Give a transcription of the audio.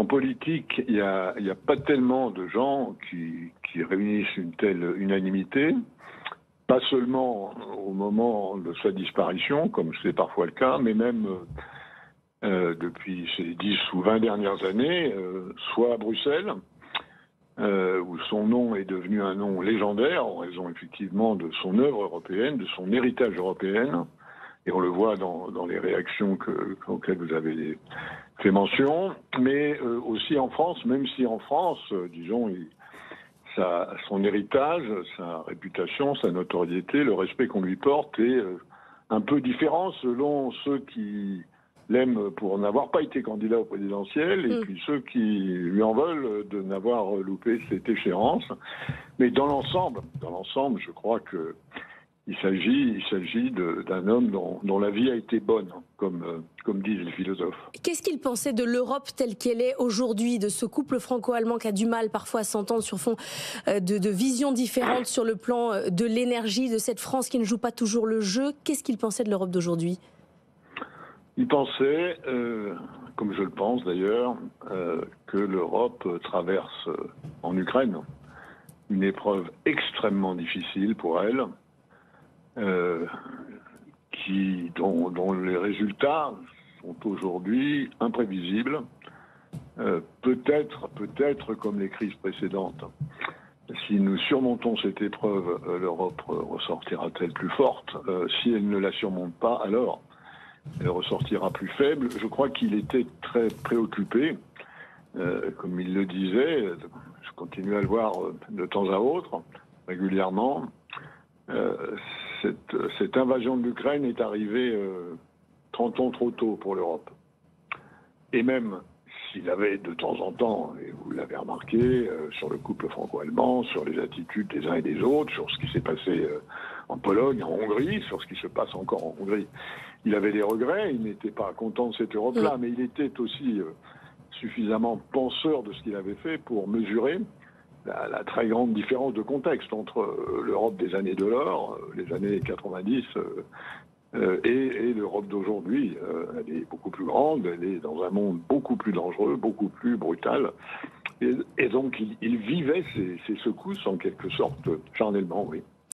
En politique, il n'y a pas tellement de gens qui réunissent une telle unanimité, pas seulement au moment de sa disparition, comme c'est parfois le cas, mais même depuis ces 10 ou 20 dernières années, soit à Bruxelles, où son nom est devenu un nom légendaire en raison effectivement de son œuvre européenne, de son héritage européen, et on le voit dans les réactions auxquelles vous avez fait mention, mais aussi en France, même si en France, disons, son héritage, sa réputation, sa notoriété, le respect qu'on lui porte est un peu différent selon ceux qui l'aiment pour n'avoir pas été candidat au présidentiel et puis ceux qui lui en veulent de n'avoir loupé cette échéance. Mais dans l'ensemble, je crois que il s'agit d'un homme dont la vie a été bonne, comme disent les philosophes. Qu'est-ce qu'il pensait de l'Europe telle qu'elle est aujourd'hui, de ce couple franco-allemand qui a du mal parfois à s'entendre sur fond de visions différentes sur le plan de l'énergie, de cette France qui ne joue pas toujours le jeu? Qu'est-ce qu'il pensait de l'Europe d'aujourd'hui? Il pensait, comme je le pense d'ailleurs, que l'Europe traverse en Ukraine une épreuve extrêmement difficile pour elle, dont les résultats sont aujourd'hui imprévisibles, peut-être comme les crises précédentes. Si nous surmontons cette épreuve, l'Europe ressortira-t-elle plus forte? Si elle ne la surmonte pas, alors elle ressortira plus faible. Je crois qu'il était très préoccupé, comme il le disait, je continue à le voir de temps à autre, régulièrement. Cette invasion de l'Ukraine est arrivée 30 ans trop tôt pour l'Europe. Et même s'il avait de temps en temps, et vous l'avez remarqué, sur le couple franco-allemand, sur les attitudes des uns et des autres, sur ce qui s'est passé en Pologne, en Hongrie, sur ce qui se passe encore en Hongrie, il avait des regrets, il n'était pas content de cette Europe-là, mais il était aussi suffisamment penseur de ce qu'il avait fait pour mesurer la très grande différence de contexte entre l'Europe des années de l'or, les années 90, et l'Europe d'aujourd'hui. Elle est beaucoup plus grande, elle est dans un monde beaucoup plus dangereux, beaucoup plus brutal. Et donc il vivait ces secousses en quelque sorte charnellement, oui.